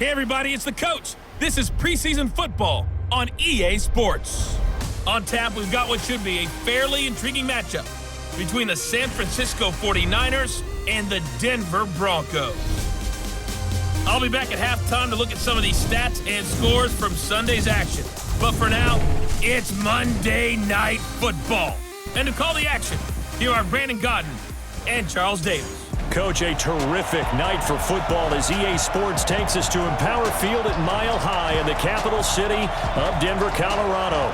Hey everybody, it's the coach. This is preseason football on EA Sports. On tap, we've got what should be a fairly intriguing matchup between the San Francisco 49ers and the Denver Broncos. I'll be back at halftime to look at some of these stats and scores from Sunday's action. But for now, it's Monday Night Football. And to call the action, here are Brandon Godden and Charles Davis. Coach, a terrific night for football as EA Sports takes us to Empower Field at Mile High in the capital city of Denver, Colorado.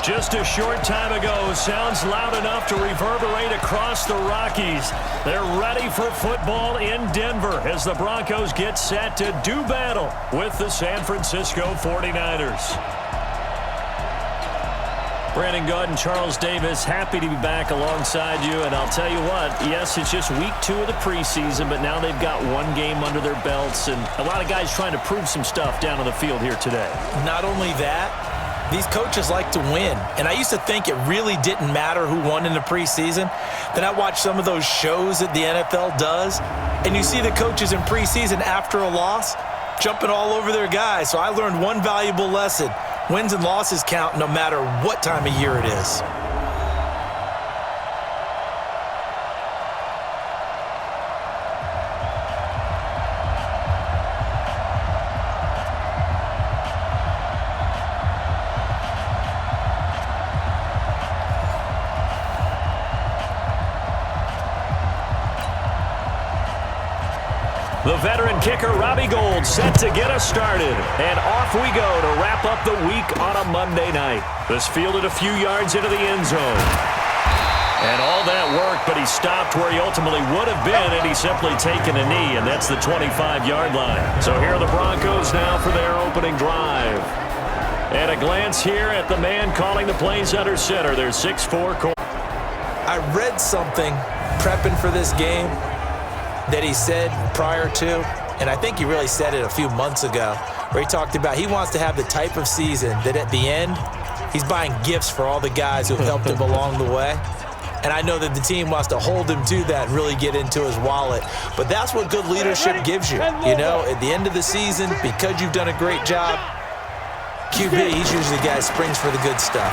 Just a short time ago, sounds loud enough to reverberate across the Rockies. They're ready for football in Denver as the Broncos get set to do battle with the San Francisco 49ers. Brandon Godden, Charles Davis, happy to be back alongside you. And I'll tell you what, yes, it's just week 2 of the preseason, but now they've got one game under their belts. And a lot of guys trying to prove some stuff down on the field here today. Not only that, these coaches like to win. And I used to think it really didn't matter who won in the preseason. Then I watched some of those shows that the NFL does, and you see the coaches in preseason after a loss jumping all over their guys. So I learned one valuable lesson. Wins and losses count no matter what time of year it is. The veteran kicker, Robbie Gould, set to get us started. And off we go to wrap up the week on a Monday night. This fielded a few yards into the end zone. And all that work, but he stopped where he ultimately would have been had he simply taken a knee, and that's the 25-yard line. So here are the Broncos now for their opening drive. And a glance here at the man calling the plays under center. Their 6'4" corner. I read something prepping for this game that he said prior to, and I think he really said it a few months ago, where he talked about he wants to have the type of season that at the end, he's buying gifts for all the guys who have helped him along the way. And I know that the team wants to hold him to that and really get into his wallet. But that's what good leadership gives you. You know, at the end of the season, because you've done a great job, QB, he's usually the guy that springs for the good stuff.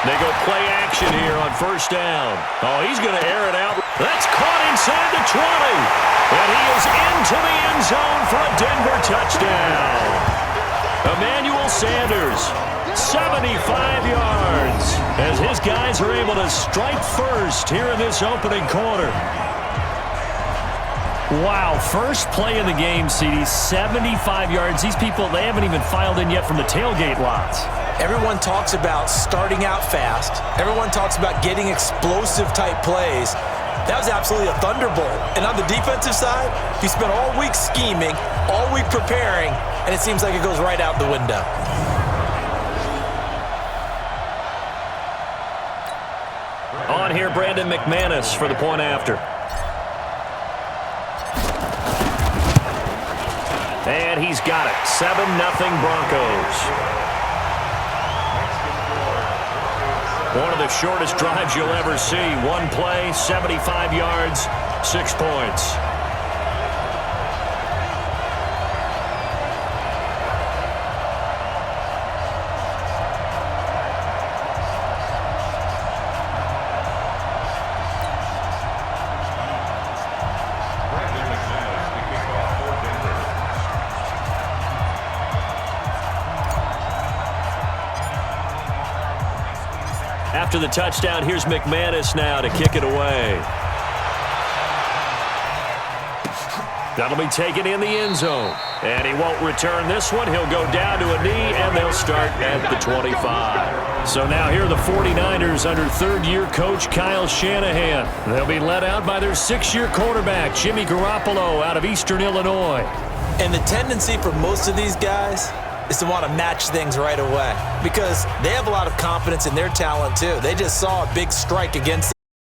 They go play action here on first down. Oh, he's going to air it out. That's caught inside the 20. And he is into the end zone for a Denver touchdown. Emmanuel Sanders, 75 yards, as his guys are able to strike first here in this opening quarter. Wow, first play of the game, CD, 75 yards. These people, they haven't even filed in yet from the tailgate lots. Everyone talks about starting out fast. Everyone talks about getting explosive-type plays. That was absolutely a thunderbolt. And on the defensive side, you spent all week scheming, all week preparing, and it seems like it goes right out the window. On here, Brandon McManus for the point after. And he's got it. 7-0 Broncos. One of the shortest drives you'll ever see. One play, 75 yards, 6 points. After the touchdown, here's McManus now to kick it away. That'll be taken in the end zone. And he won't return this one. He'll go down to a knee, and they'll start at the 25. So now here are the 49ers under third-year coach Kyle Shanahan. They'll be led out by their 6-year quarterback, Jimmy Garoppolo, out of Eastern Illinois. And the tendency for most of these guys is to want to match things right away because they have a lot of confidence in their talent too. They just saw a big strike against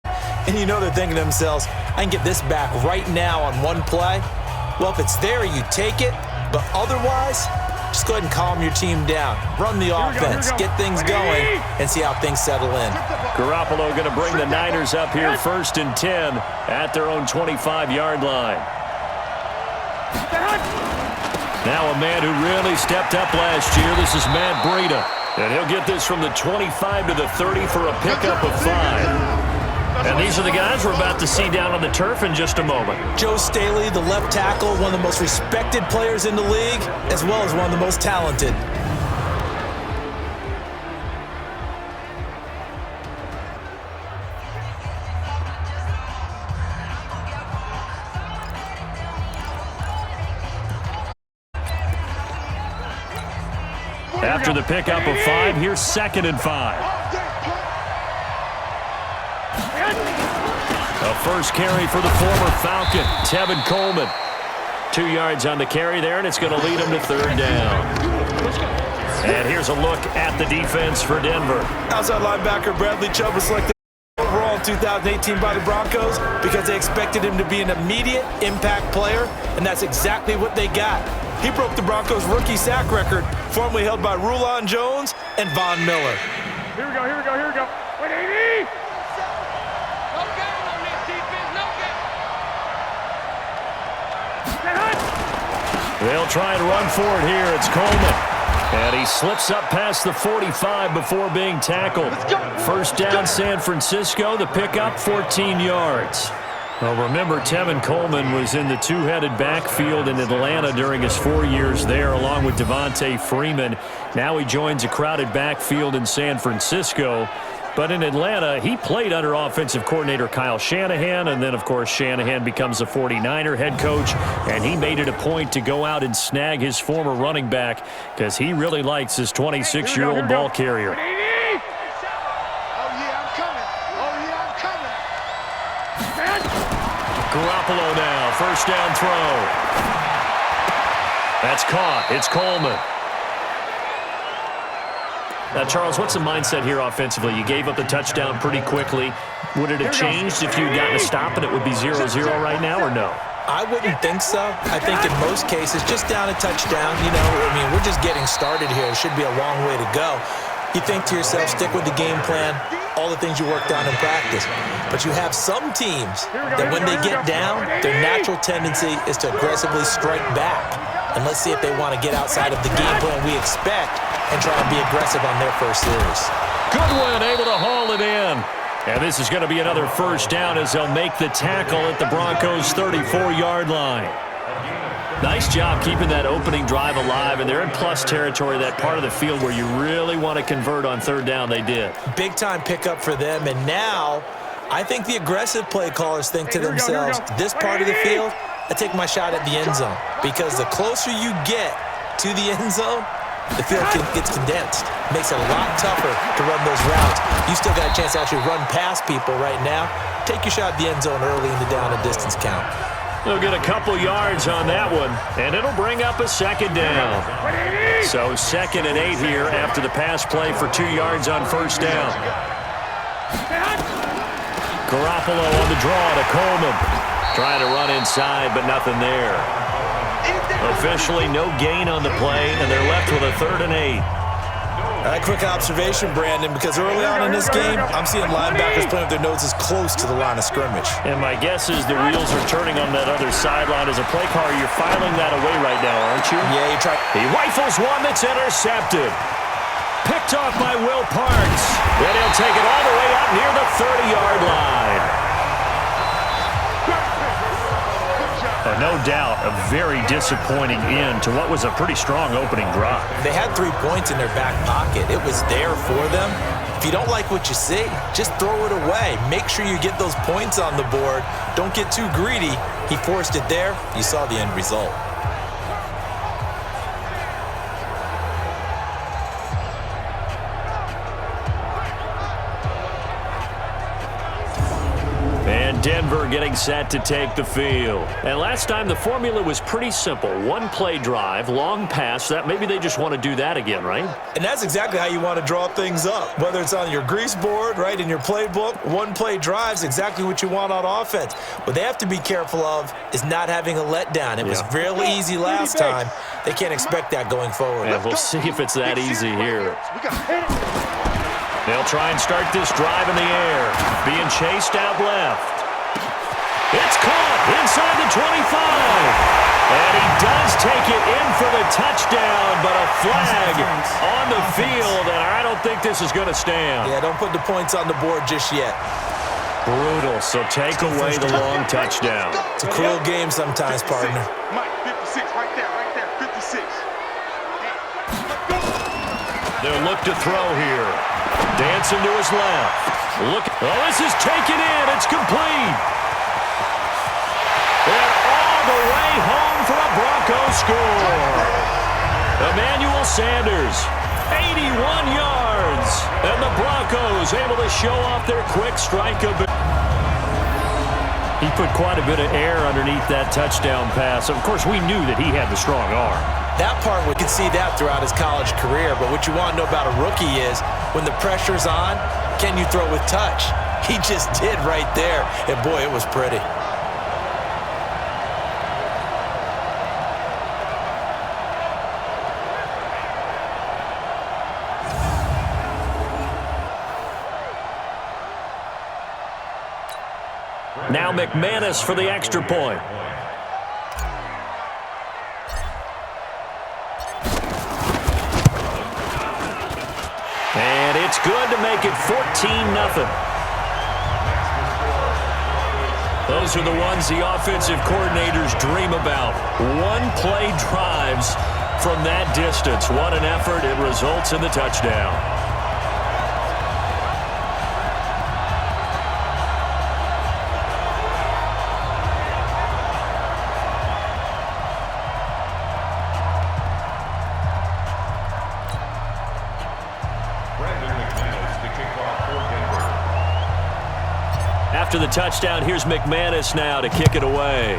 them, and you know they're thinking to themselves, I can get this back right now on one play. Well, if it's there, you take it, but otherwise, just go ahead and calm your team down. Run the offense, get things going, and see how things settle in. Garoppolo going to bring the Niners up here 1st and 10 at their own 25-yard line. Now a man who really stepped up last year. This is Matt Breida. And he'll get this from the 25 to the 30 for a pickup of 5. And these are the guys we're about to see down on the turf in just a moment. Joe Staley, the left tackle, one of the most respected players in the league, as well as one of the most talented. After the pickup of 5, here's 2nd and 5. A first carry for the former Falcon, Tevin Coleman. 2 yards on the carry there, and it's going to lead him to 3rd down. And here's a look at the defense for Denver. Outside linebacker Bradley Chubb was selected overall in 2018 by the Broncos because they expected him to be an immediate impact player, and that's exactly what they got. He broke the Broncos' rookie sack record, formerly held by Rulon Jones and Von Miller. Here we go, here we go, here we go. 180! No game on this defense, no game. They'll try and run for it here. It's Coleman. And he slips up past the 45 before being tackled. First down, San Francisco. The pickup, 14 yards. Well, remember, Tevin Coleman was in the two-headed backfield in Atlanta during his 4 years there, along with Devontae Freeman. Now he joins a crowded backfield in San Francisco. But in Atlanta, he played under offensive coordinator Kyle Shanahan, and then, of course, Shanahan becomes a 49er head coach, and he made it a point to go out and snag his former running back because he really likes his 26-year-old ball carrier. Garoppolo now, first down throw. That's caught. It's Coleman. Now, Charles, what's the mindset here offensively? You gave up the touchdown pretty quickly. Would it have changed if you'd gotten a stop and it would be 0-0 right now, or no? I wouldn't think so. I think in most cases, just down a touchdown, we're just getting started here. It should be a long way to go. You think to yourself, stick with the game plan, all the things you worked on in practice. But you have some teams that when they get down, their natural tendency is to aggressively strike back. And let's see if they want to get outside of the game plan we expect and try and be aggressive on their first series. Goodwin able to haul it in. And this is going to be another first down as they'll make the tackle at the Broncos' 34-yard line. Nice job keeping that opening drive alive, and they're in plus territory, that part of the field where you really want to convert on 3rd down. They did. Big-time pickup for them, and now I think the aggressive play callers think to themselves, this part of the field, I take my shot at the end zone, because the closer you get to the end zone, the field gets condensed. Makes it a lot tougher to run those routes. You still got a chance to actually run past people right now. Take your shot at the end zone early in the down and distance count. They'll get a couple yards on that one, and it'll bring up a 2nd down. So 2nd and 8 here after the pass play for 2 yards on first down. Garoppolo on the draw to Coleman. Trying to run inside, but nothing there. Officially no gain on the play, and they're left with a 3rd and 8. A quick observation, Brandon, because early on in this game, I'm seeing linebackers playing with their noses close to the line of scrimmage. And my guess is the wheels are turning on that other sideline. As a play caller, you're filing that away right now, aren't you? Yeah, you try. He rifles one that's intercepted. Picked off by Will Parks. Then he'll take it all the way up near the 30-yard line. No doubt, a very disappointing end to what was a pretty strong opening drive. They had 3 points in their back pocket. It was there for them. If you don't like what you see, just throw it away. Make sure you get those points on the board. Don't get too greedy. He forced it there. You saw the end result. Denver getting set to take the field. And last time the formula was pretty simple. 1 play drive, long pass. That maybe they just want to do that again, right? And that's exactly how you want to draw things up. Whether it's on your grease board, right, in your playbook, 1 play drive is exactly what you want on offense. What they have to be careful of is not having a letdown. It was real easy last time. They can't expect that going forward. Yeah, we'll see if it's that easy here. They'll try and start this drive in the air. Being chased out left. It's caught inside the 25. And he does take it in for the touchdown, but a flag on the field, and I don't think this is going to stand. Yeah, don't put the points on the board just yet. Brutal, so take away the long touchdown. It's a cruel game sometimes, partner. Mike, 56, right there, 56. They'll look to throw here. Dancing to his left. Look. Oh, this is taken in. It's complete. And all the way home for a Broncos score. Emmanuel Sanders, 81 yards. And the Broncos able to show off their quick strike ability. He put quite a bit of air underneath that touchdown pass. Of course, we knew that he had the strong arm. That part, we could see that throughout his college career. But what you want to know about a rookie is when the pressure's on, can you throw with touch? He just did right there. And, boy, it was pretty. Now McManus for the extra point. And it's good to make it 14-0. Those are the ones the offensive coordinators dream about. One-play drives from that distance. What an effort. It results in the touchdown. After the touchdown, here's McManus now to kick it away.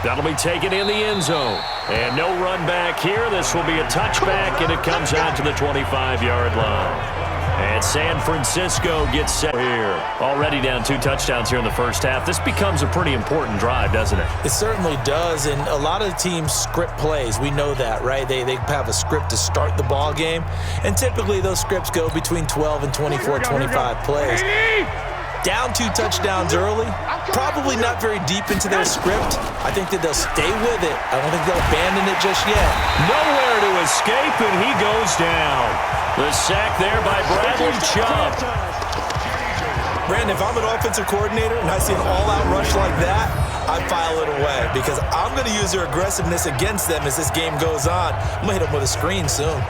That'll be taken in the end zone. And no run back here. This will be a touchback, and it comes out to the 25-yard line. And San Francisco gets set here. Already down 2 touchdowns here in the first half. This becomes a pretty important drive, doesn't it? It certainly does, and a lot of teams script plays. We know that, right? They have a script to start the ball game, and typically those scripts go between 12 and 24, 25 plays. Down 2 touchdowns early, probably not very deep into their script. I think that they'll stay with it. I don't think they'll abandon it just yet. Nowhere to escape, and he goes down. The sack there by Bradley Chubb. Brandon, if I'm an offensive coordinator and I see an all-out rush like that, I file it away because I'm going to use their aggressiveness against them as this game goes on. I'm going to hit them with a screen soon.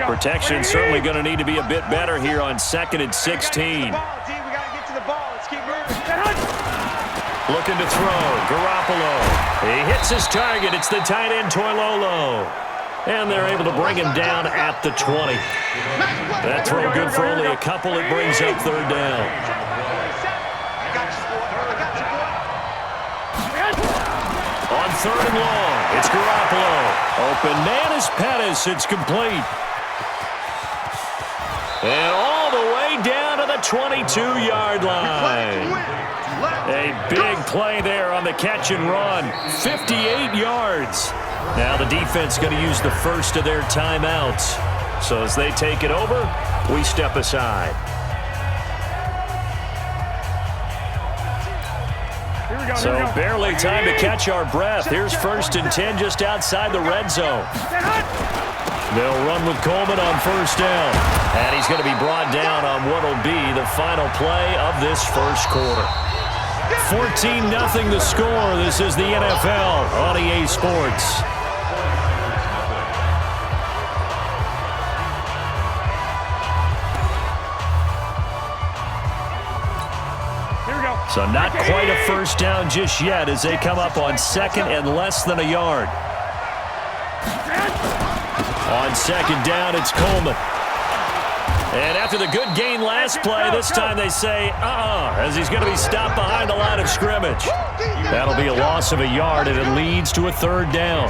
Protection certainly going to need to be a bit better here on 2nd and 16. Looking to throw. Garoppolo. He hits his target. It's the tight end, Toilolo. And they're able to bring him down at the 20. That throw good for only a couple. It brings up 3rd down. On 3rd and long, it's Garoppolo. Open man is Pettis. It's complete. And all the way down to the 22-yard line. A big play there on the catch and run. 58 yards. Now the defense going to use the first of their timeouts. So as they take it over, we step aside. So barely time to catch our breath. Here's 1st and 10 just outside the red zone. They'll run with Coleman on 1st down. And he's going to be brought down on what will be the final play of this first quarter. 14-0 the score. This is the NFL on EA Sports. So not quite a first down just yet as they come up on 2nd and less than a yard. On 2nd down, it's Coleman. And after the good gain last play, this time they say, as he's going to be stopped behind the line of scrimmage. That'll be a loss of a yard, and it leads to a 3rd down.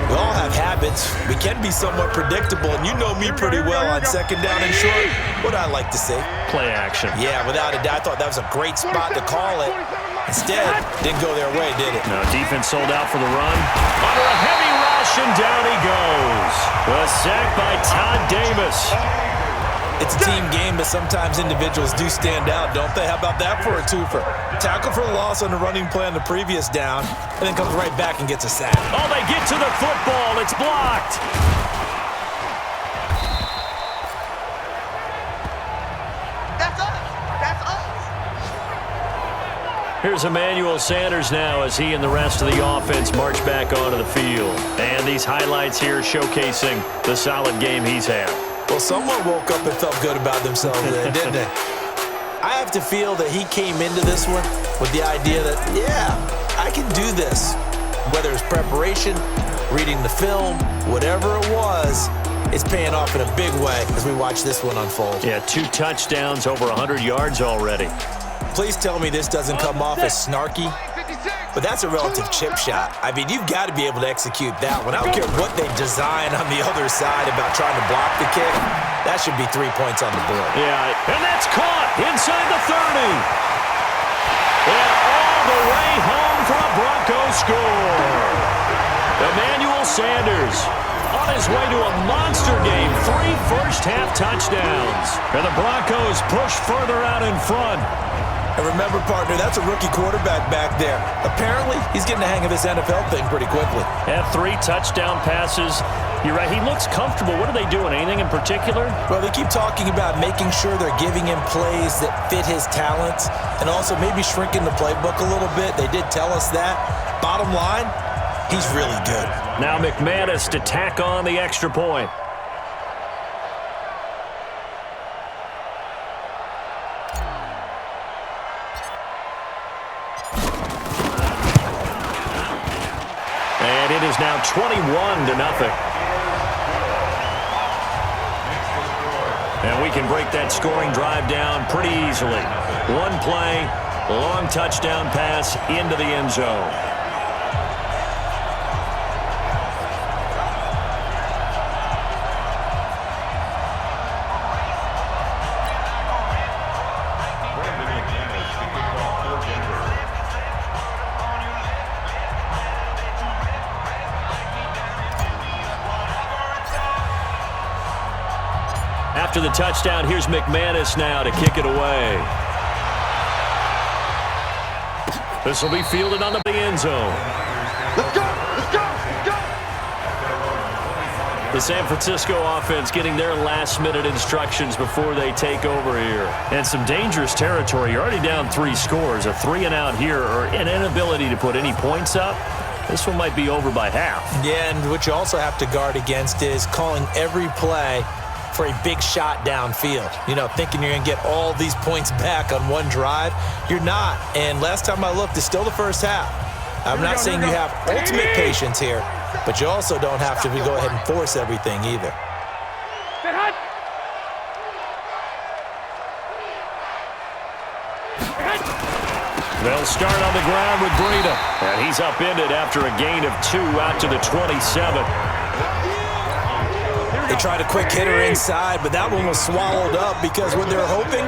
We all have habits. We can be somewhat predictable, and you know me pretty well on second down and short. What I like to say? Play action. Yeah, without a doubt. I thought that was a great spot to call it. Instead, didn't go their way, did it? No, defense sold out for the run. Under a heavy rush, and down he goes. A sack by Todd Davis. It's a team game, but sometimes individuals do stand out, don't they? How about that for a twofer? Tackle for loss on the running play on the previous down, and then comes right back and gets a sack. Oh, they get to the football. It's blocked. That's us. That's us. Here's Emmanuel Sanders now as he and the rest of the offense march back onto the field. And these highlights here showcasing the solid game he's had. Well, someone woke up and felt good about themselves there, didn't they? I have to feel that he came into this one with the idea that, yeah, I can do this. Whether it's preparation, reading the film, whatever it was, it's paying off in a big way as we watch this one unfold. Yeah, 2 touchdowns, over 100 yards already. Please tell me this doesn't come off as snarky, but that's a relative chip shot. I mean, you've got to be able to execute that one. I don't care what they design on the other side about trying to block the kick. That should be 3 points on the board. Yeah, and that's caught inside the 30. And all the way home for a Broncos score. Emmanuel Sanders on his way to a monster game. 3 first-half touchdowns. And the Broncos push further out in front. And remember, partner, that's a rookie quarterback back there. Apparently, he's getting the hang of this NFL thing pretty quickly. Had 3 touchdown passes. You're right, he looks comfortable. What are they doing? Anything in particular? Well, they keep talking about making sure they're giving him plays that fit his talents and also maybe shrinking the playbook a little bit. They did tell us that. Bottom line, he's really good. Now McManus to tack on the extra point. And it is now 21-0. And we can break that scoring drive down pretty easily. 1 play, long touchdown pass into the end zone. After the touchdown, here's McManus now to kick it away. This will be fielded on the end zone. Let's go! Let's go! Let's go! The San Francisco offense getting their last-minute instructions before they take over here. And some dangerous territory. You're already down 3 scores. A 3-and-out here or an inability to put any points up. This one might be over by half. Yeah, and what you also have to guard against is calling every play for a big shot downfield. You know, thinking you're going to get all these points back on one drive. You're not. And last time I looked, it's still the first half. I'm not saying you have ultimate patience here, but you also don't have to go ahead and force everything either. They'll start on the ground with Breida. And he's upended after a gain of 2 out to the 27. They tried a quick hitter inside, but that one was swallowed up because what they're hoping,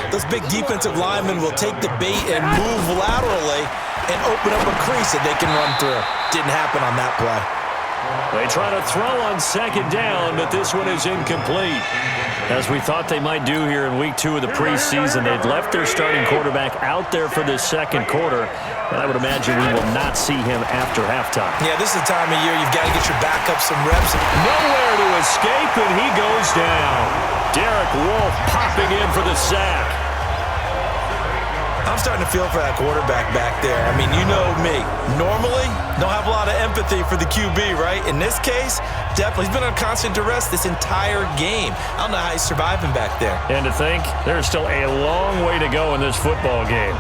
those big defensive linemen will take the bait and move laterally and open up a crease that they can run through. Didn't happen on that play. They try to throw on second down, but this one is incomplete. As we thought they might do here in week 2 of the preseason, they'd left their starting quarterback out there for this second quarter, and I would imagine we will not see him after halftime. Yeah, this is the time of year you've got to get your backup some reps. Nowhere to escape, and he goes down. Derek Wolfe popping in for the sack. I'm starting to feel for that quarterback back there. I mean, you know me. Normally, don't have a lot of empathy for the QB, right? In this case, definitely. He's been on constant duress this entire game. I don't know how he's surviving back there. And to think, there's still a long way to go in this football game.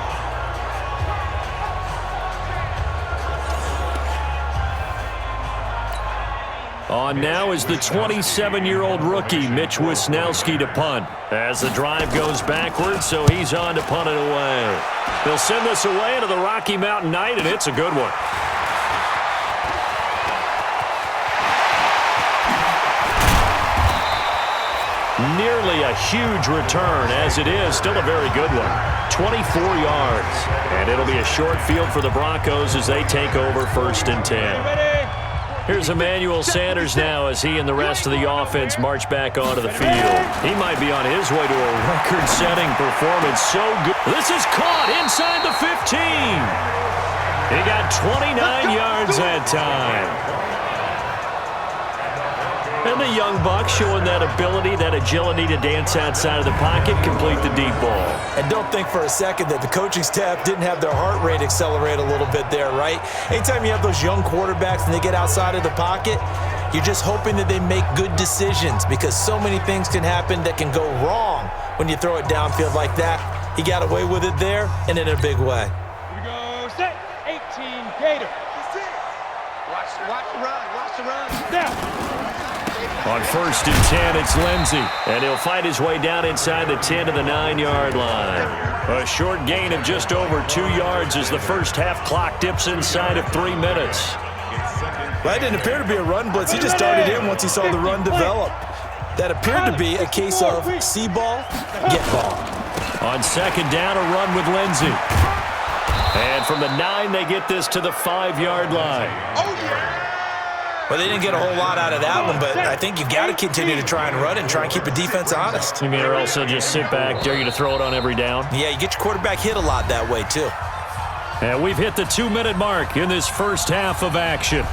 On now is the 27-year-old rookie, Mitch Wisnowski, to punt. As the drive goes backwards, so he's on to punt it away. They'll send this away into the Rocky Mountain night, and it's a good one. Nearly a huge return, as it is still a very good one. 24 yards. And it'll be a short field for the Broncos as they take over 1st and 10. Here's Emmanuel Sanders now as he and the rest of the offense march back onto the field. He might be on his way to a record-setting performance. So good. This is caught inside the 15. He got 29 yards that time. And the young buck showing that ability, that agility to dance outside of the pocket, complete the deep ball. And don't think for a second that the coaching staff didn't have their heart rate accelerate a little bit there, right? Anytime you have those young quarterbacks and they get outside of the pocket, you're just hoping that they make good decisions because so many things can happen that can go wrong when you throw it downfield like that. He got away with it there and in a big way. Here we go, set, 18, Gator. Watch the run. Watch the run. Now. On 1st and 10, it's Lindsey. And he'll fight his way down inside the 10 to the 9-yard line. A short gain of just over 2 yards as the first half clock dips inside of 3 minutes. Well, it didn't appear to be a run blitz. He just darted in once he saw the run develop. That appeared to be a case of see ball, get ball. On 2nd down, a run with Lindsey. And from the 9, they get this to the 5-yard line. Well, they didn't get a whole lot out of that one, but I think you got to continue to try and run and try and keep a defense honest. You mean or also just sit back, dare you to throw it on every down? Yeah, you get your quarterback hit a lot that way, too. And we've hit the 2-minute mark in this first half of action.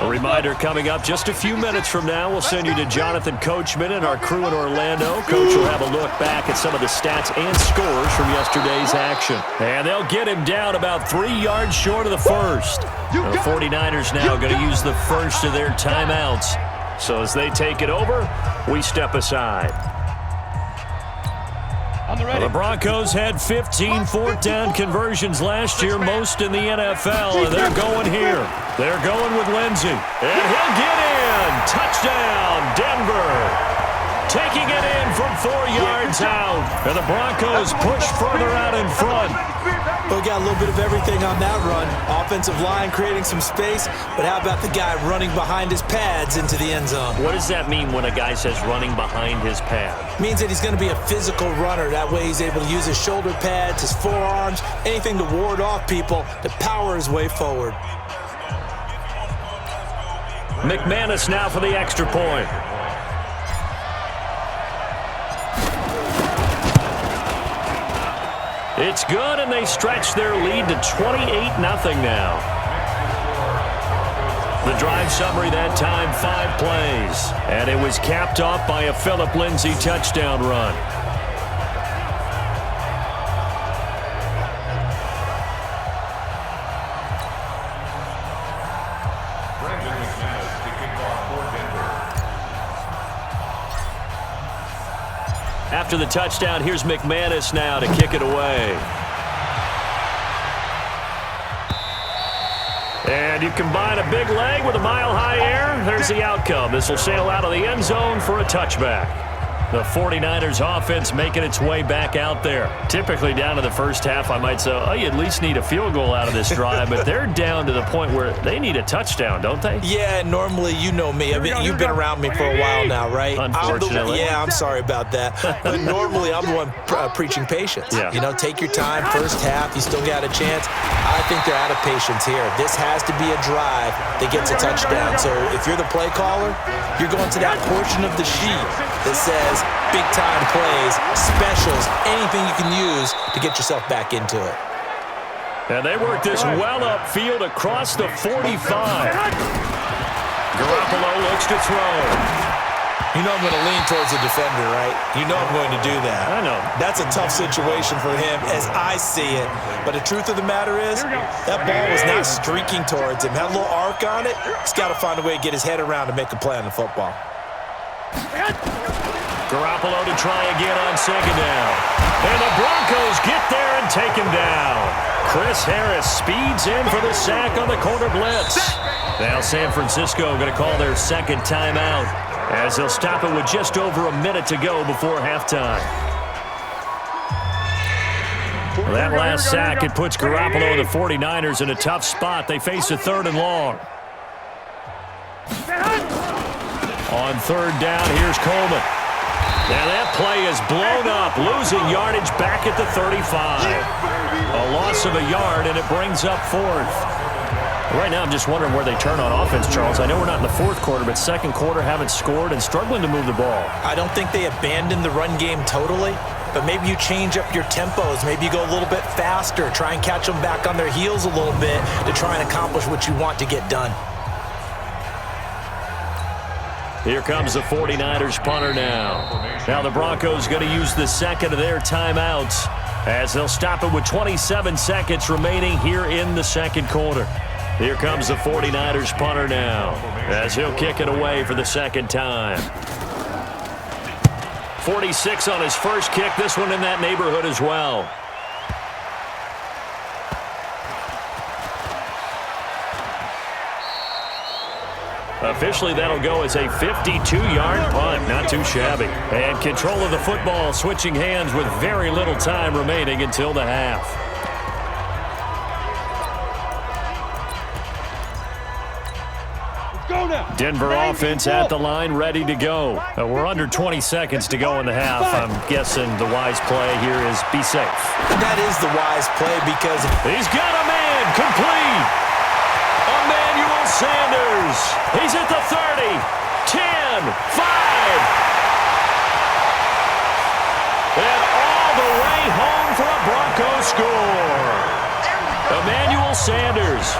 A reminder coming up just a few minutes from now. We'll send you to Jonathan Coachman and our crew in Orlando. Coach will have a look back at some of the stats and scores from yesterday's action. And they'll get him down about 3 yards short of the first. The 49ers now going to use the first of their timeouts. So as they take it over, we step aside. The Broncos had 15 4th-down conversions last year, most in the NFL, and they're going here. They're going with Lindsey, and he'll get in. Touchdown, Denver. Taking it in from 4 yards out, and the Broncos push further out in front. We got a little bit of everything on that run. Offensive line creating some space, but how about the guy running behind his pads into the end zone? What does that mean when a guy says running behind his pad? Means that he's going to be a physical runner. That way he's able to use his shoulder pads, his forearms, anything to ward off people to power his way forward. McManus now for the extra point. It's good, and they stretch their lead to 28-0 now. The drive summary that time, 5 plays. And it was capped off by a Phillip Lindsay touchdown run. After the touchdown, here's McManus now to kick it away. And you combine a big leg with a mile-high air, there's the outcome. This will sail out of the end zone for a touchback. The 49ers offense making its way back out there. Typically down to the first half, I might say, oh, you at least need a field goal out of this drive, but they're down to the point where they need a touchdown, don't they? Yeah, normally, you know me. You've been around me for a while now, right? Unfortunately. I'm sorry about that. But normally, I'm the one preaching patience. Yeah. You know, take your time, first half, you still got a chance. I think they're out of patience here. This has to be a drive that gets a touchdown. So if you're the play caller, you're going to that portion of the sheet that says big-time plays, specials, anything you can use to get yourself back into it. And they work this well upfield across the 45. Garoppolo looks to throw. You know I'm going to lean towards the defender, right? You know I'm going to do that. I know. That's a tough situation for him as I see it. But the truth of the matter is, that ball was not streaking towards him. Had a little arc on it. He's got to find a way to get his head around to make a play on the football. Garoppolo to try again on 2nd down. And the Broncos get there and take him down. Chris Harris speeds in for the sack on the corner blitz. Now San Francisco going to call their 2nd timeout as they'll stop it with just over a minute to go before halftime. Well, that last sack, it puts Garoppolo and the 49ers in a tough spot. They face a 3rd and long. On third down, here's Coleman. And that play is blown up, losing yardage back at the 35. A loss of a yard, and it brings up fourth. Right now, I'm just wondering where they turn on offense, Charles. I know we're not in the fourth quarter, but second quarter haven't scored and struggling to move the ball. I don't think they abandoned the run game totally, but maybe you change up your tempos. Maybe you go a little bit faster, try and catch them back on their heels a little bit to try and accomplish what you want to get done. Here comes the 49ers punter now. Now the Broncos going to use the second of their timeouts as they'll stop it with 27 seconds remaining here in the second quarter. Here comes the 49ers punter now as he'll kick it away for the second time. 46 on his first kick. This one in that neighborhood as well. Officially, that'll go as a 52-yard punt. Not too shabby. And control of the football switching hands with very little time remaining until the half. Denver offense at the line, ready to go. We're under 20 seconds to go in the half. I'm guessing the wise play here is be safe. That is the wise play because he's got a man complete. Emmanuel Sanders. He's at the 30, 10, 5. And all the way home for a Broncos score. Emmanuel Sanders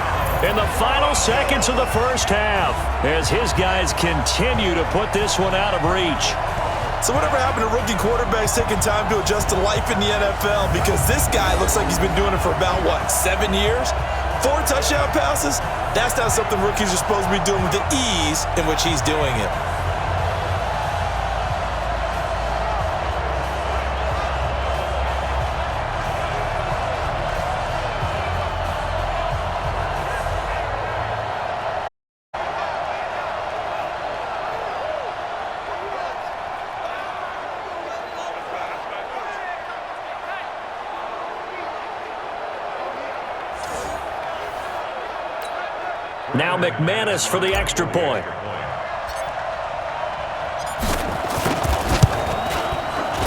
in the final seconds of the first half as his guys continue to put this one out of reach. So whatever happened to rookie quarterbacks taking time to adjust to life in the NFL? Because this guy looks like he's been doing it for about, 7 years? 4 touchdown passes? That's not something rookies are supposed to be doing with the ease in which he's doing it. Now McManus for the extra point.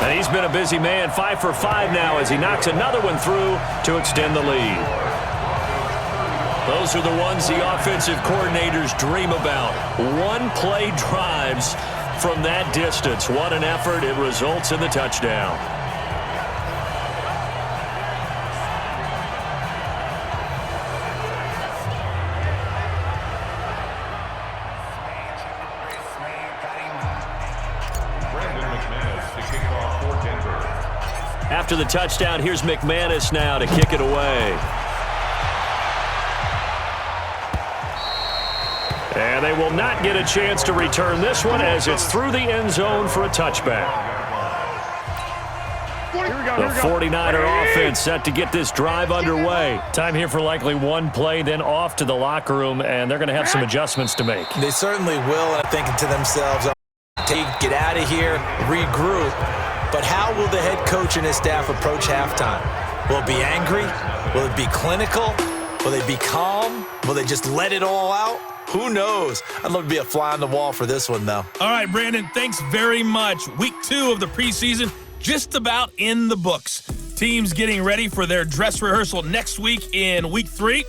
And he's been a busy man, 5 for 5 now as he knocks another one through to extend the lead. Those are the ones the offensive coordinators dream about. One-play drives from that distance. What an effort. It results in the touchdown. After the touchdown, here's McManus now to kick it away. And they will not get a chance to return this one as it's through the end zone for a touchback. The 49er offense set to get this drive underway. Time here for likely one play, then off to the locker room, and they're going to have some adjustments to make. They certainly will, and thinking to themselves, get out of here, regroup. But how will the head coach and his staff approach halftime? Will it be angry? Will it be clinical? Will they be calm? Will they just let it all out? Who knows? I'd love to be a fly on the wall for this one, though. All right, Brandon, thanks very much. Week 2 of the preseason just about in the books. Teams getting ready for their dress rehearsal next week in Week 3.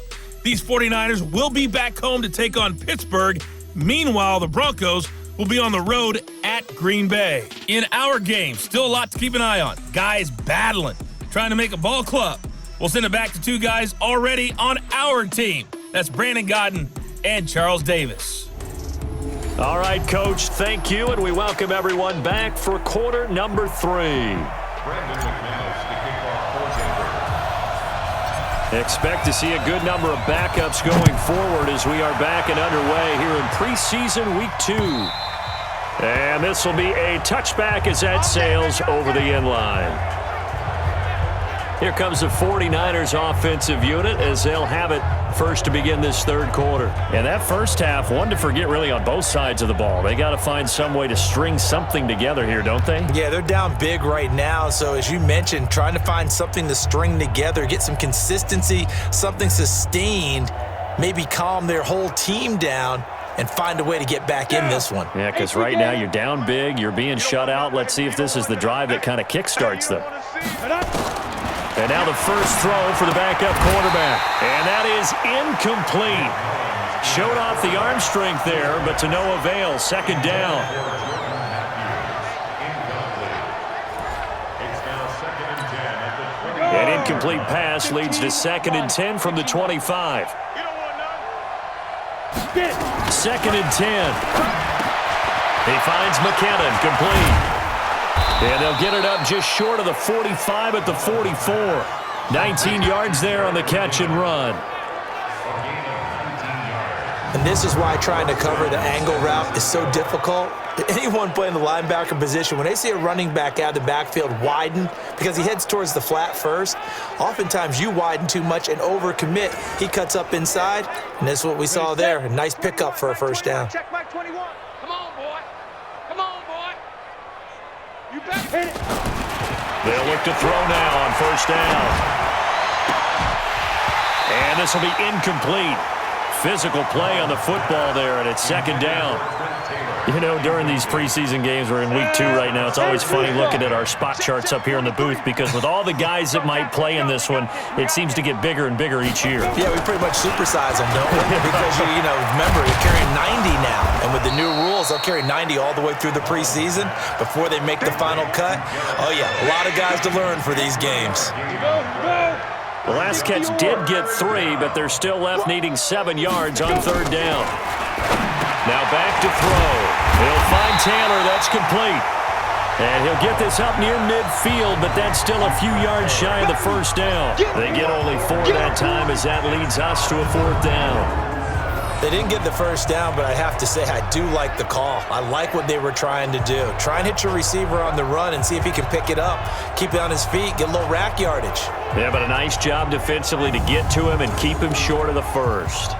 These 49ers will be back home to take on Pittsburgh. Meanwhile, the Broncos will be on the road at Green Bay. In our game, still a lot to keep an eye on. Guys battling, trying to make a ball club. We'll send it back to 2 guys already on our team. That's Brandon Godden and Charles Davis. All right, Coach, thank you, and we welcome everyone back for quarter number 3. Expect to see a good number of backups going forward as we are back and underway here in preseason week 2. And this will be a touchback as that sails over the end line. Here comes the 49ers offensive unit as they'll have it first to begin this third quarter. And that first half, one to forget really on both sides of the ball. They got to find some way to string something together here, don't they? Yeah, they're down big right now. So as you mentioned, trying to find something to string together, get some consistency, something sustained, maybe calm their whole team down. and find a way to get back in this one. Yeah, because right now you're down big, you're being shut out. Let's see if this is the drive that kind of kickstarts them. And now the first throw for the backup quarterback. And that is incomplete. Showed off the arm strength there, but to no avail. Second down. An incomplete pass leads to 2nd and 10 from the 25. 2nd and 10. He finds McKinnon, complete. And they'll get it up just short of the 45 at the 44. 19 yards there on the catch and run. And this is why trying to cover the angle route is so difficult. Anyone playing the linebacker position, when they see a running back out of the backfield widen because he heads towards the flat first, oftentimes you widen too much and overcommit. He cuts up inside, and that's what we saw there. A nice pickup for a first down. Check Mike 21. Come on, boy. Come on, boy. You better hit it. They'll look to throw now on first down. And this will be incomplete. Physical play on the football there, and it's 2nd down. You know, during these preseason games, we're in week 2 right now, it's always funny looking at our spot charts up here in the booth because with all the guys that might play in this one, it seems to get bigger and bigger each year. Yeah, we pretty much supersize them, don't we? Because, you know, remember, you're carrying 90 now. And with the new rules, they'll carry 90 all the way through the preseason before they make the final cut. Oh, yeah, a lot of guys to learn for these games. The last catch did get 3, but they're still left needing 7 yards on 3rd down. Now back to throw. He'll find Taylor. That's complete. And he'll get this up near midfield, but that's still a few yards shy of the first down. They get only 4 that time as that leads us to a 4th down. They didn't get the first down, but I have to say I do like the call. I like what they were trying to do. Try and hit your receiver on the run and see if he can pick it up, keep it on his feet, get a little rack yardage. Yeah, but a nice job defensively to get to him and keep him short of the first.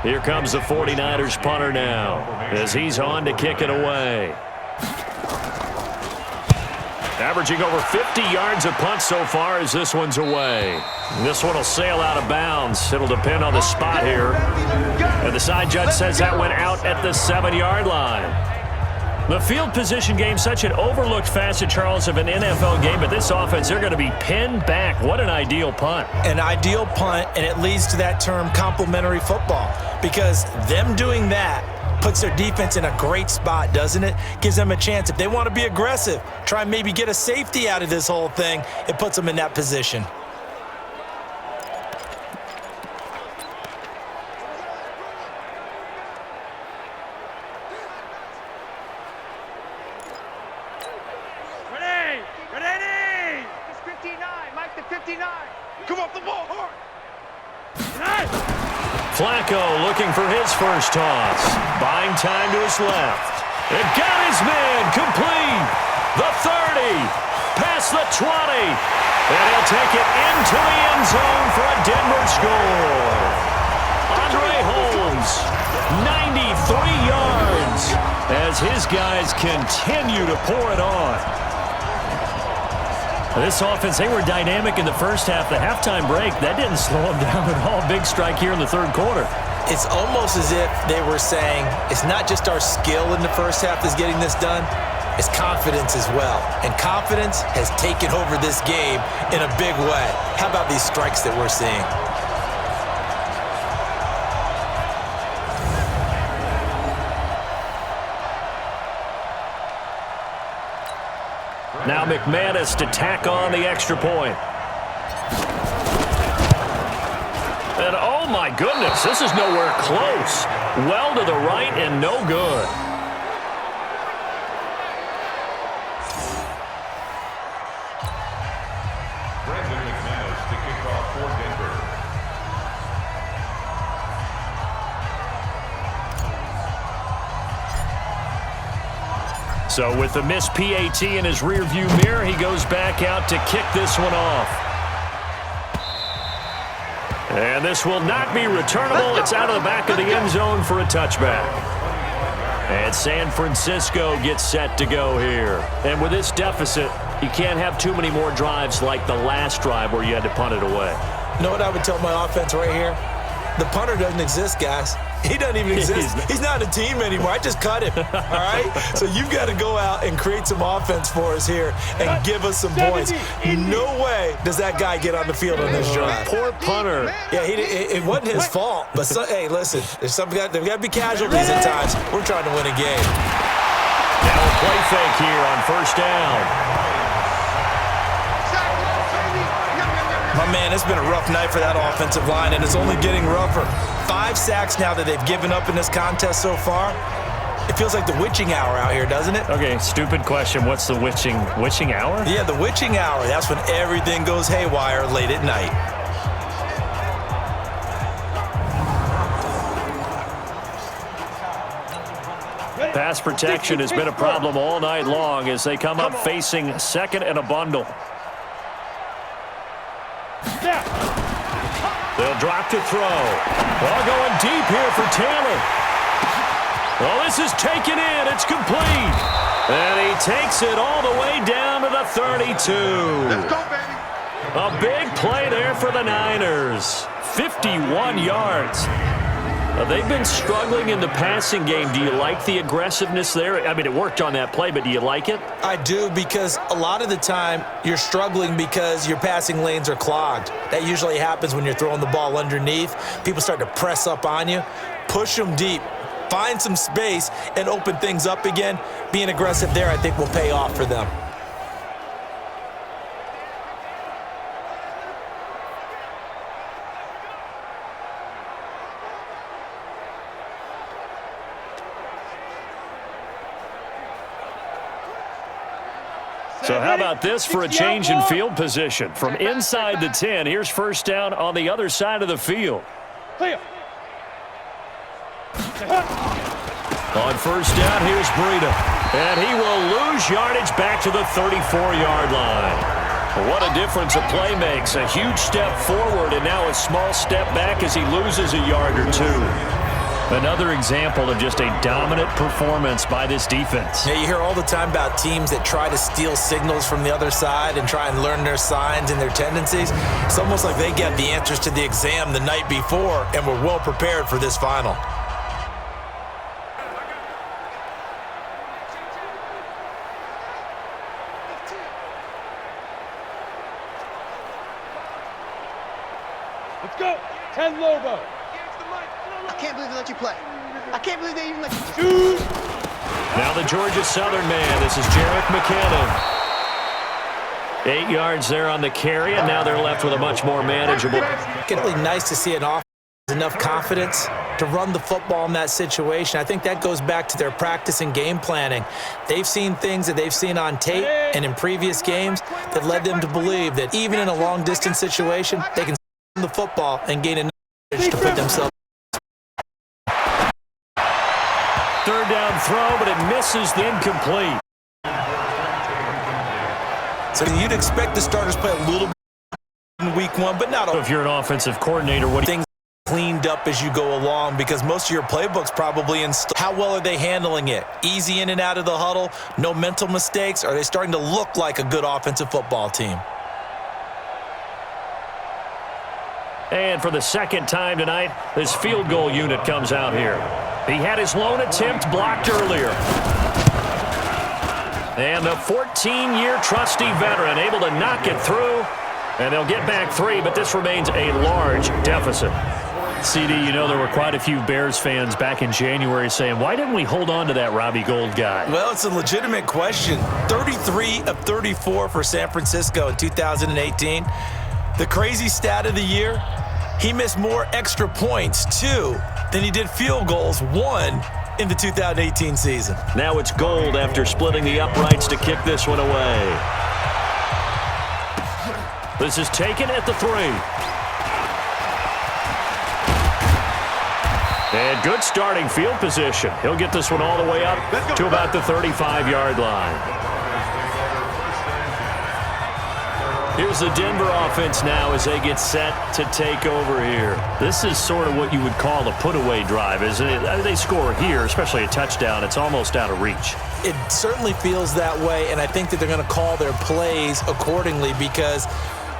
Here comes the 49ers punter now as he's on to kick it away. Averaging over 50 yards a punt so far as this one's away. This one will sail out of bounds. It'll depend on the spot here. And the side judge says that went out at the 7-yard line. The field position game, such an overlooked facet, Charles, of an NFL game, but this offense, they're going to be pinned back. What an ideal punt. An ideal punt, and it leads to that term complementary football, because them doing that puts their defense in a great spot, doesn't it? Gives them a chance. If they want to be aggressive, try and maybe get a safety out of this whole thing, it puts them in that position. Flacco looking for his first toss. Buying time to his left. It got his man complete. The 30. Past the 20. And he'll take it into the end zone for a Denver score. Andre Holmes, 93 yards as his guys continue to pour it on. This offense, they were dynamic in the first half. The halftime break, that didn't slow them down at all. Big strike here in the 3rd quarter. It's almost as if they were saying, it's not just our skill in the first half that's getting this done, it's confidence as well. And confidence has taken over this game in a big way. How about these strikes that we're seeing? Now McManus to tack on the extra point. And oh my goodness, this is nowhere close. Well to the right and no good. McManus to kick off for Denver. So with the missed PAT in his rearview mirror, he goes back out to kick this one off. And this will not be returnable. It's out of the back of the end zone for a touchback. And San Francisco gets set to go here. And with this deficit, you can't have too many more drives like the last drive where you had to punt it away. You know what I would tell my offense right here? The punter doesn't exist, guys. He doesn't even exist. He's not a team anymore. I just cut him, all right? So you've got to go out and create some offense for us here and give us some points. No way does that guy get on the field on this drive. Poor punter. Yeah, it wasn't his fault. But, hey, listen, there's got to be casualties at times. We're trying to win a game. Now a play fake here on first down. My man, it's been a rough night for that offensive line, and it's only getting rougher. 5 sacks now that they've given up in this contest so far. It feels like the witching hour out here, doesn't it? Okay, stupid question. What's the witching hour? Yeah, the witching hour. That's when everything goes haywire late at night. Pass protection has been a problem all night long as they come up facing second and a bundle. They'll drop to throw. Ball going deep here for Taylor. Well, this is taken in. It's complete. And he takes it all the way down to the 32. Let's go, baby. A big play there for the Niners. 51 yards. They've been struggling in the passing game. Do you like the aggressiveness there? I mean, it worked on that play, but do you like it? I do, because a lot of the time you're struggling because your passing lanes are clogged. That usually happens when you're throwing the ball underneath. People start to press up on you. Push them deep. Find some space and open things up again. Being aggressive there, I think, will pay off for them. So how about this for a change in field position? From inside the 10, here's first down on the other side of the field. On first down, here's Breida. And he will lose yardage back to the 34-yard line. What a difference a play makes. A huge step forward and now a small step back as he loses a yard or two. Another example of just a dominant performance by this defense. Yeah, you hear all the time about teams that try to steal signals from the other side and try and learn their signs and their tendencies. It's almost like they get the answers to the exam the night before and were well prepared for this final. Let's go. 10 Lobo. I can't believe they let you play. I can't believe they even let you play. Now the Georgia Southern man. This is Jerick McKinnon. 8 yards there on the carry, and now they're left with a much more manageable. It's really nice to see an offense with enough confidence to run the football in that situation. I think that goes back to their practice and game planning. They've seen things that they've seen on tape and in previous games that led them to believe that even in a long-distance situation, they can run the football and gain enough to put themselves. Third down throw, but it misses the incomplete. So you'd expect the starters play a little bit in week one, but not all. If you're an offensive coordinator, what do you things cleaned up as you go along, because most of your playbook's probably installed. How well are they handling it? Easy in and out of the huddle, no mental mistakes? Are they starting to look like a good offensive football team? And for the second time tonight, this field goal unit comes out here. He had his lone attempt blocked earlier. And the 14-year trusty veteran able to knock it through. And they'll get back 3, but this remains a large deficit. CD, you know there were quite a few Bears fans back in January saying, why didn't we hold on to that Robbie Gould guy? Well, it's a legitimate question. 33 of 34 for San Francisco in 2018. The crazy stat of the year, he missed more extra points, 2, than he did field goals, 1, in the 2018 season. Now it's Gould after splitting the uprights to kick this one away. This is taken at the 3. And good starting field position. He'll get this one all the way up to about the 35-yard line. Here's the Denver offense now as they get set to take over here. This is sort of what you would call a put-away drive, isn't it? They score here, especially a touchdown. It's almost out of reach. It certainly feels that way, and I think that they're going to call their plays accordingly, because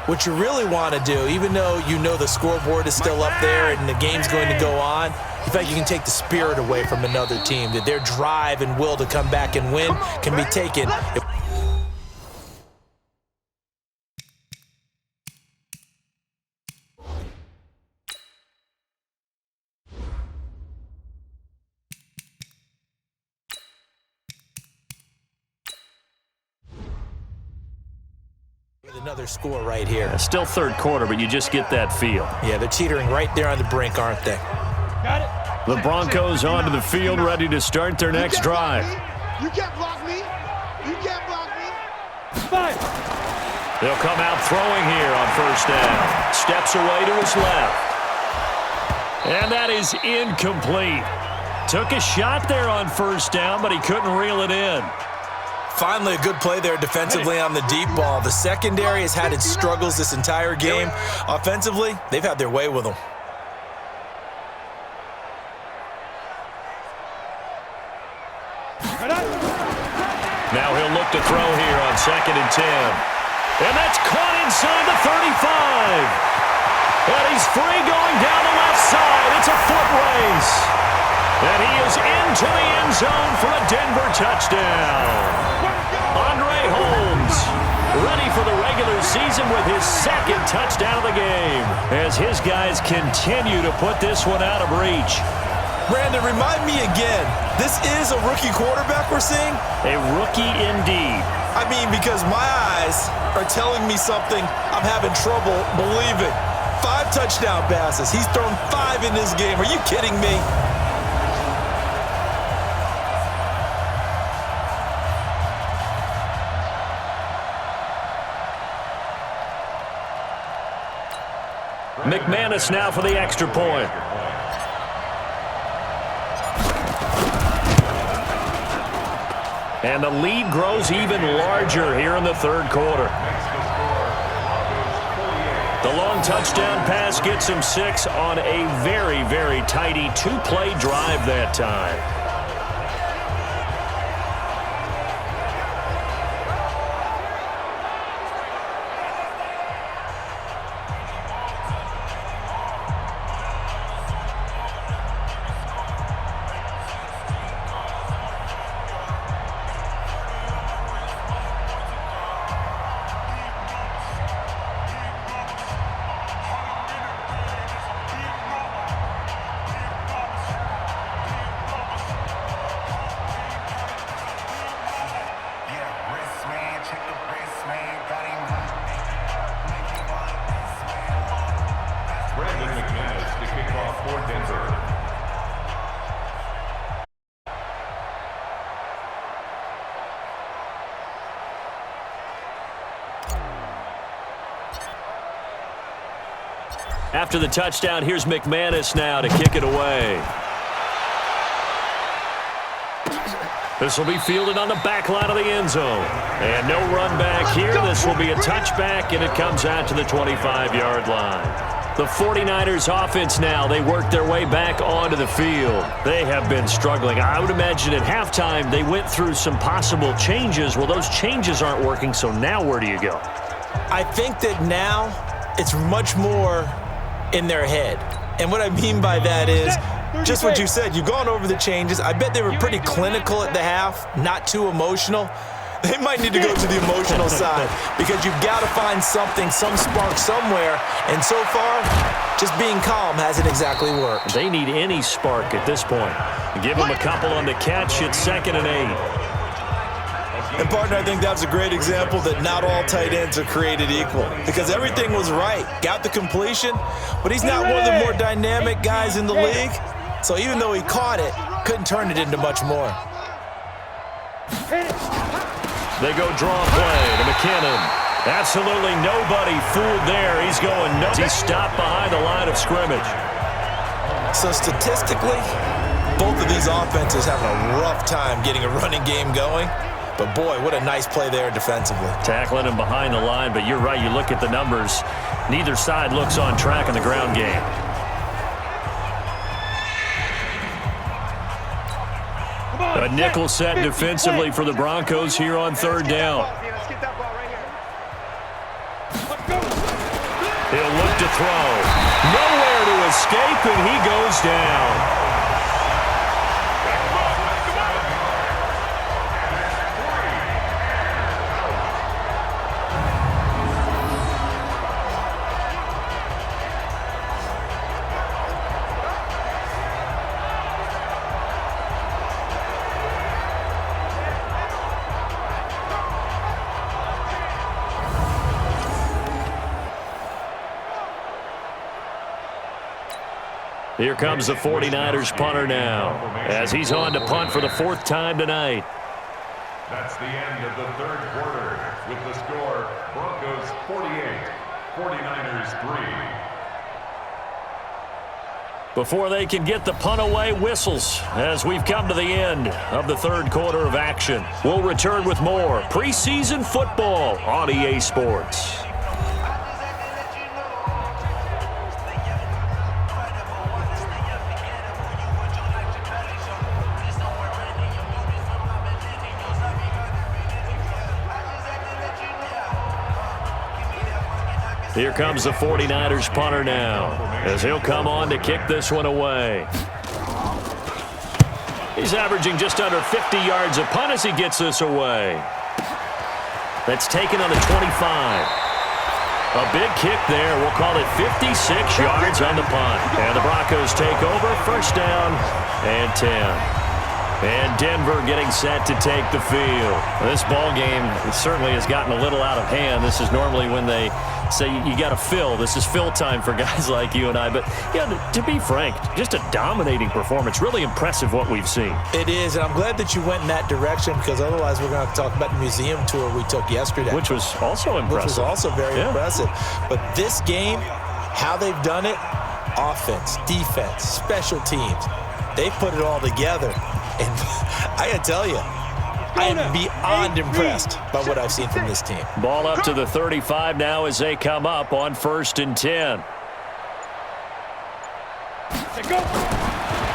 what you really want to do, even though you know the scoreboard is still up there and the game's going to go on, in fact, you can take the spirit away from another team, that their drive and will to come back and win can be taken. Another score right here. Still third quarter, but you just get that feel. Yeah, they're teetering right there on the brink, aren't they? Got it. The Broncos onto the field, ready to start their next drive. You can't block me. You can't block me. Fine. They'll come out throwing here on first down. Steps away to his left. And that is incomplete. Took a shot there on first down, but he couldn't reel it in. Finally, a good play there defensively on the deep ball. The secondary has had its struggles this entire game. Offensively, they've had their way with them. Now he'll look to throw here on 2nd and 10. And that's caught inside the 35. And he's free going down the left side. It's a foot race. And he is into the end zone for a Denver touchdown. Andre Holmes, ready for the regular season with his 2nd touchdown of the game, as his guys continue to put this one out of reach. Brandon, remind me again, this is a rookie quarterback we're seeing? A rookie indeed. I mean, because my eyes are telling me something I'm having trouble believing. 5 touchdown passes. He's thrown 5 in this game. Are you kidding me? McManus now for the extra point. And the lead grows even larger here in the third quarter. The long touchdown pass gets him 6 on a very, very tidy 2-play drive that time. After the touchdown, here's McManus now to kick it away. This will be fielded on the back line of the end zone. And no run back here. This will be a touchback, and it comes out to the 25-yard line. The 49ers offense now, they work their way back onto the field. They have been struggling. I would imagine at halftime they went through some possible changes. Well, those changes aren't working, so now where do you go? I think that now it's much more in their head. And what I mean by that is just what you said. You've gone over the changes. I bet they were pretty clinical at the half, not too emotional. They might need to go to the emotional side, because you've got to find something, some spark somewhere. And so far, just being calm hasn't exactly worked. They need any spark at this point. Give them a couple on the catch. It's 2nd and 8. And, partner, I think that was a great example that not all tight ends are created equal, because everything was right. Got the completion, but he's not one of the more dynamic guys in the league. So even though he caught it, couldn't turn it into much more. They go draw play to McKinnon. Absolutely nobody fooled there. He's going nuts. He's stopped behind the line of scrimmage. So statistically, both of these offenses have a rough time getting a running game going. But, boy, what a nice play there defensively. Tackling him behind the line, but you're right. You look at the numbers. Neither side looks on track in the ground game. A nickel set defensively for the Broncos here on third down. He'll look to throw. Nowhere to escape, and he goes down. Here comes the 49ers punter now, as he's on to punt for the fourth time tonight. That's the end of the third quarter with the score Broncos 48, 49ers 3. Before they can get the punt away, whistles as we've come to the end of the third quarter of action. We'll return with more preseason football on EA Sports. Here comes the 49ers punter now, as he'll come on to kick this one away. He's averaging just under 50 yards a punt as he gets this away. That's taken on the 25. A big kick there. We'll call it 56 yards on the punt. And the Broncos take over, first down and 10. And Denver getting set to take the field. This ball game certainly has gotten a little out of hand. This is normally when they say you got to fill. This is fill time for guys like you and I. But, yeah, to be frank, just a dominating performance. Really impressive what we've seen. It is, and I'm glad that you went in that direction, because otherwise we're going to have to talk about the museum tour we took yesterday. Which was also impressive. Which was also very impressive. But this game, how they've done it, offense, defense, special teams, they've put it all together. And I got to tell you, I am beyond impressed by what I've seen from this team. Ball up to the 35 now as they come up on 1st and 10.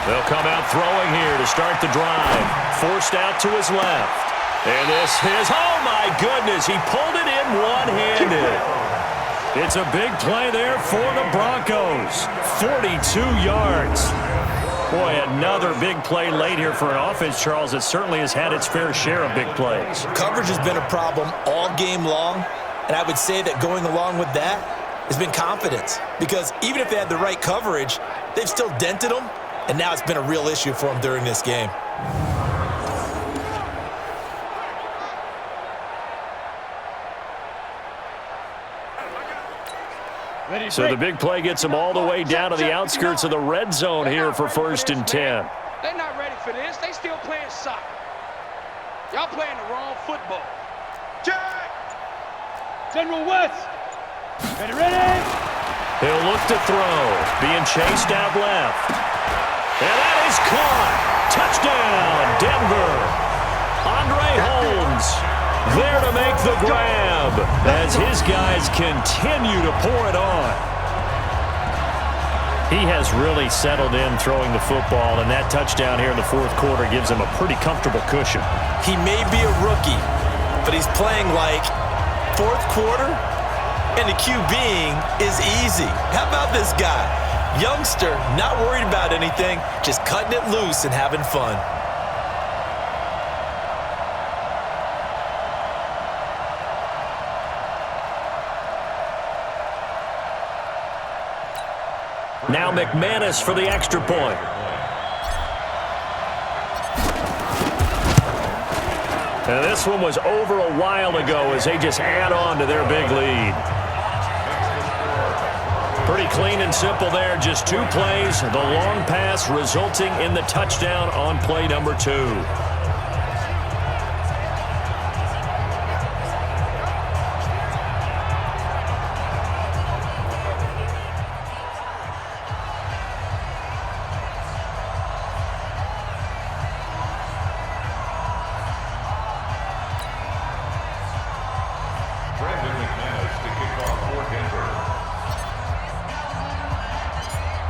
They'll come out throwing here to start the drive. Forced out to his left. And this is, oh my goodness, he pulled it in one-handed. It's a big play there for the Broncos. 42 yards. Boy, another big play late here for an offense, Charles, that certainly has had its fair share of big plays. Coverage has been a problem all game long, and I would say that going along with that has been confidence, because even if they had the right coverage, they've still dented them, and now it's been a real issue for them during this game. So the big play gets them all the way down to the outskirts of the red zone here for 1st and 10. They're not ready for this. They still playing soccer. Y'all playing the wrong football. Jack! General West! Ready? He'll look to throw. Being chased out left. And that is caught. Touchdown, Denver. Andre Holmes there to make the grab as his guys continue to pour it on. He has really settled in throwing the football, and that touchdown here in the fourth quarter gives him a pretty comfortable cushion. He may be a rookie, but he's playing like fourth quarter, and the QBing is easy. How about this guy? Youngster, not worried about anything, just cutting it loose and having fun. Now McManus for the extra point. And this one was over a while ago as they just add on to their big lead. Pretty clean and simple there. Just 2 plays. The long pass resulting in the touchdown on play number 2.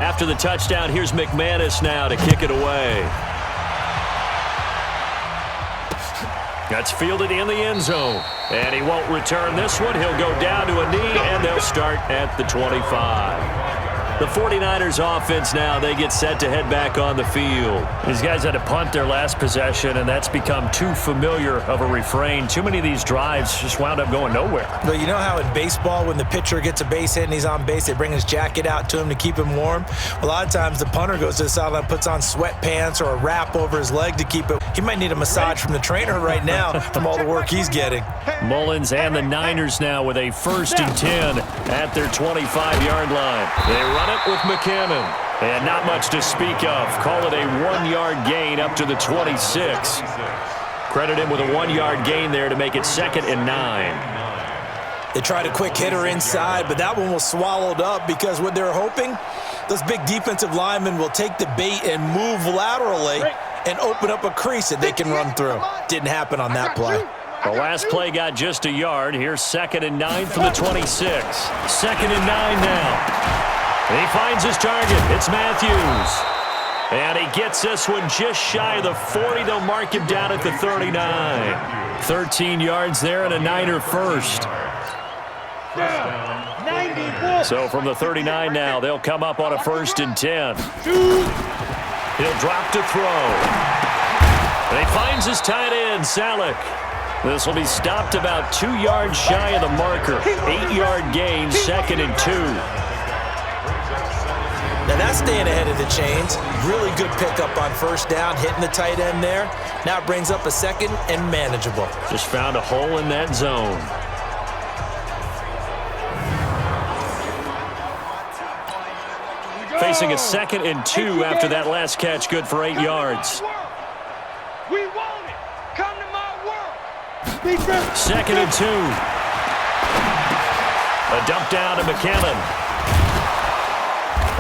After the touchdown, here's McManus now to kick it away. That's fielded in the end zone. And he won't return this one. He'll go down to a knee, and they'll start at the 25. The 49ers offense now, they get set to head back on the field. These guys had to punt their last possession, and that's become too familiar of a refrain. Too many of these drives just wound up going nowhere. Well, you know how in baseball, when the pitcher gets a base hit and he's on base, they bring his jacket out to him to keep him warm? A lot of times the punter goes to the sideline, puts on sweatpants or a wrap over his leg to keep it. He might need a massage from the trainer right now from all the work he's getting. Mullins and the Niners now with a 1st and 10 at their 25-yard line. They run it with McKinnon. And not much to speak of. Call it a 1-yard gain up to the 26. Credit him with a 1-yard gain there to make it 2nd and 9. They tried a quick hitter inside, but that one was swallowed up because what they're hoping, those big defensive linemen will take the bait and move laterally and open up a crease that they can run through. Didn't happen on that play. The last play got just a yard. Here's 2nd and 9 from the 26. 2nd and 9 now. He finds his target. It's Matthews. And he gets this one just shy of the 40. They'll mark him down at the 39. 13 yards there and a Niner first. So from the 39 now, they'll come up on a 1st and 10. He'll drop to throw. And he finds his tight end, Salek. This will be stopped about 2 yards shy of the marker. 8-yard gain, 2nd and 2. Now that's staying ahead of the chains. Really good pickup on 1st down, hitting the tight end there. Now it brings up a 2nd and manageable. Just found a hole in that zone. Facing a 2nd and 2 after that last catch, good for 8 yards. We want it. Come to my world. 2nd and 2. A dump down to McKinnon.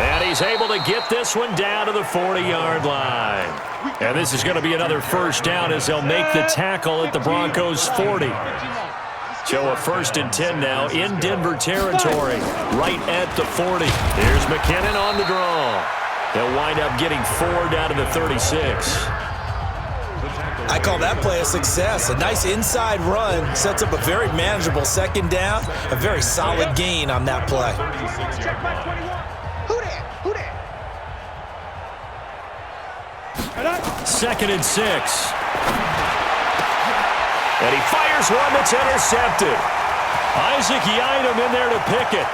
And he's able to get this one down to the 40-yard line. And this is going to be another 1st down as they'll make the tackle at the Broncos' 40. So a 1st and 10 now in Denver territory, right at the 40. Here's McKinnon on the draw. They'll wind up getting 4 down to the 36. I call that play a success. A nice inside run sets up a very manageable 2nd down, a very solid gain on that play. Who that? 2nd and 6. And he fires one that's intercepted. Isaac Yiadom in there to pick it.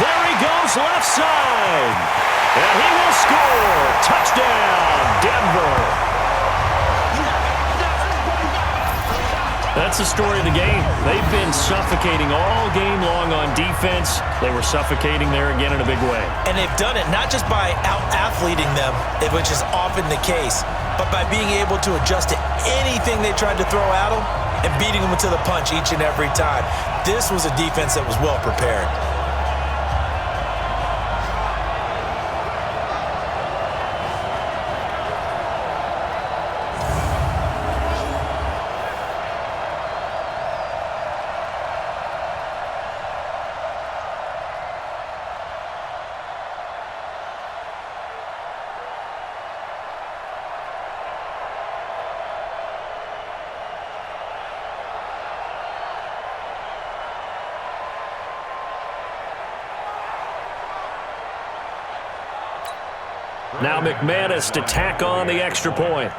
There he goes, left side. And he will score. Touchdown, Denver. That's the story of the game. They've been suffocating all game long on defense. They were suffocating there again in a big way. And they've done it not just by out-athleting them, which is often the case, but by being able to adjust to anything they tried to throw at them and beating them to the punch each and every time. This was a defense that was well prepared. Now McManus to tack on the extra point.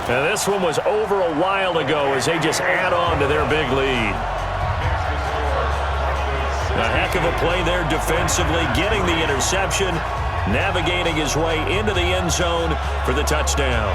Now this one was over a while ago as they just add on to their big lead. A heck of a play there defensively, getting the interception, navigating his way into the end zone for the touchdown.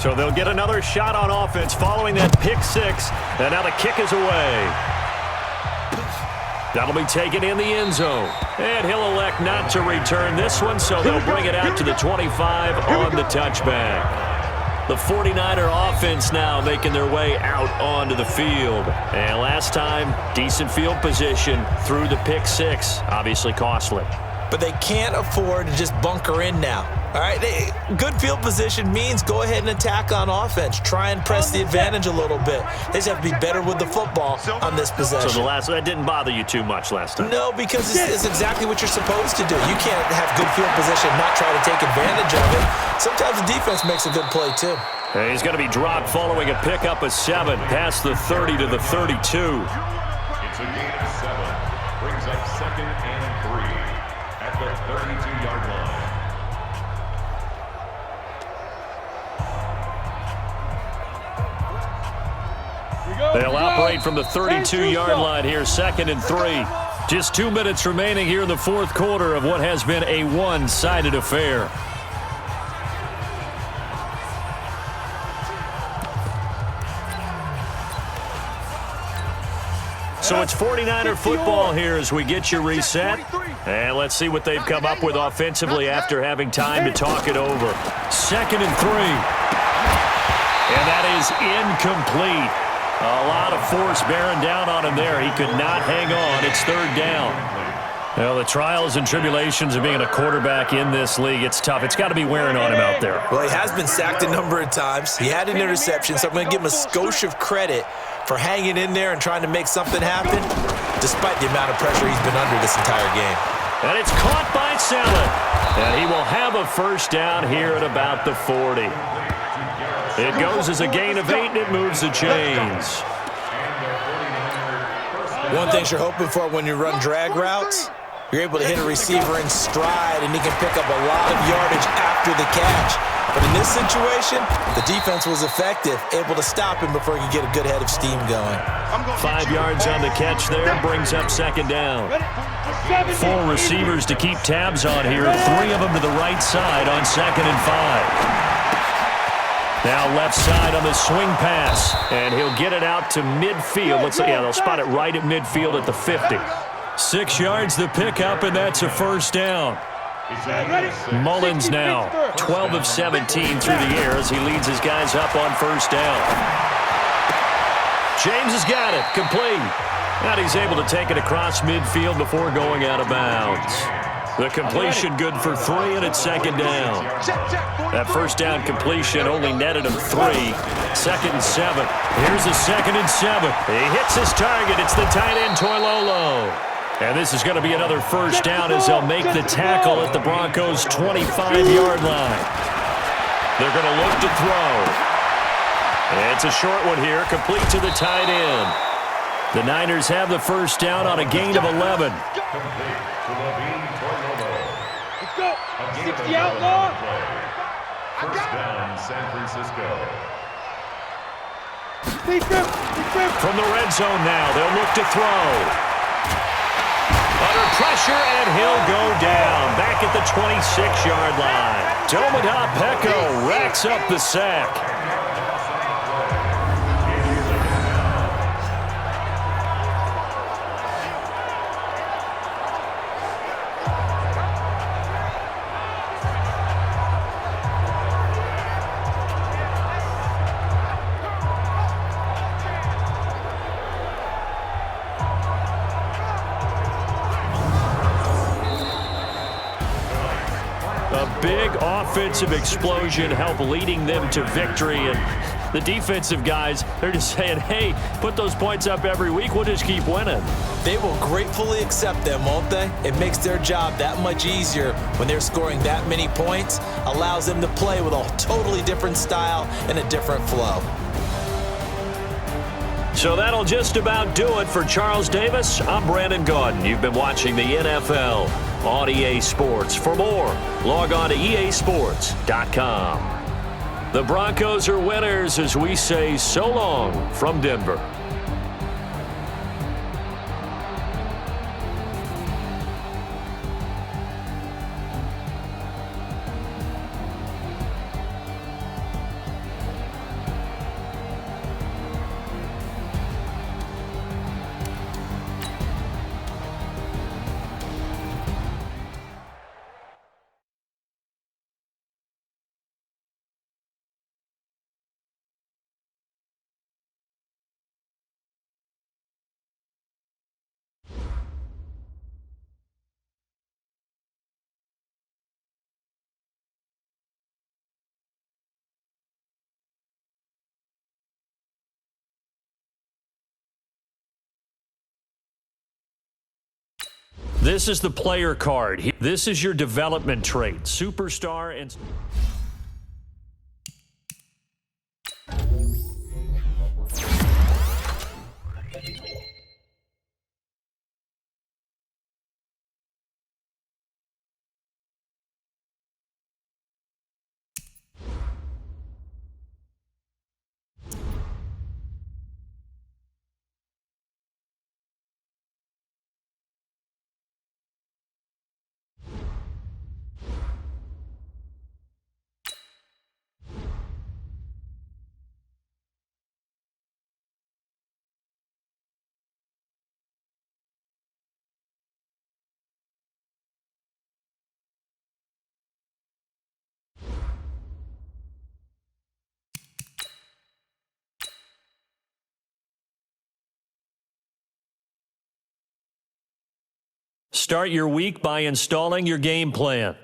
So they'll get another shot on offense following that pick six. And now the kick is away. That'll be taken in the end zone. And he'll elect not to return this one, so they'll bring it out to the 25 on the touchback. The 49er offense now making their way out onto the field. And last time, decent field position through the pick six. Obviously costly. But they can't afford to just bunker in now. All right, good field position means go ahead and attack on offense. Try and press the advantage a little bit. They just have to be better with the football on this possession. So that didn't bother you too much last time? No, because it's exactly what you're supposed to do. You can't have good field position and not try to take advantage of it. Sometimes the defense makes a good play too. And he's going to be dropped following a pickup of 7 past the 30 to the 32. It's a gain of 7. Brings up 2nd and 3 at the 32-yard line. They'll operate from the 32-yard line here, 2nd and 3. Just 2 minutes remaining here in the fourth quarter of what has been a one-sided affair. So it's 49er football here as we get you reset. And let's see what they've come up with offensively after having time to talk it over. 2nd and 3. And that is incomplete. A lot of force bearing down on him there. He could not hang on. It's 3rd down. Well, the trials and tribulations of being a quarterback in this league, it's tough. It's got to be wearing on him out there. Well, he has been sacked a number of times. He had an interception, so I'm going to give him a skosh of credit for hanging in there and trying to make something happen, despite the amount of pressure he's been under this entire game. And it's caught by Salad. And he will have a first down here at about the 40. It goes as a gain of 8, and it moves the chains. One thing you're hoping for when you run drag routes, you're able to hit a receiver in stride, and he can pick up a lot of yardage after the catch. But in this situation, the defense was effective, able to stop him before he could get a good head of steam going. 5 yards on the catch there, brings up 2nd down. 4 receivers to keep tabs on here, 3 of them to the right side on 2nd and 5. Now left side on the swing pass, and he'll get it out to midfield. They'll spot it right at midfield at the 50. 6 yards the pickup, and that's a first down. Mullins now 12 of 17 through the air as he leads his guys up on first down. James has got it, complete. And he's able to take it across midfield before going out of bounds. The completion good for 3, and it's 2nd down. That first down completion only netted him 3. 2nd and 7. Here's a 2nd and 7. He hits his target. It's the tight end, Toilolo. And this is going to be another first down as they'll make the tackle at the Broncos' 25-yard line. They're going to look to throw. And it's a short one here, complete to the tight end. The Niners have the first down on a gain of 11. Let's go. 60 outlaw. First down, San Francisco. From the red zone now, they'll look to throw. Under pressure, and he'll go down. Back at the 26-yard line. Domodop Peko racks up the sack. Big offensive explosion helped leading them to victory, and the defensive guys, they're just saying, hey, put those points up every week, we'll just keep winning. They will gratefully accept them, won't they? It makes their job that much easier when they're scoring that many points, allows them to play with a totally different style and a different flow. So that'll just about do it for Charles Davis. I'm Brandon Gaudin. You've been watching the NFL on EA Sports. For more, log on to easports.com. The Broncos are winners as we say so long from Denver. This is the player card. This is your development trait. Superstar and... Start your week by installing your game plan.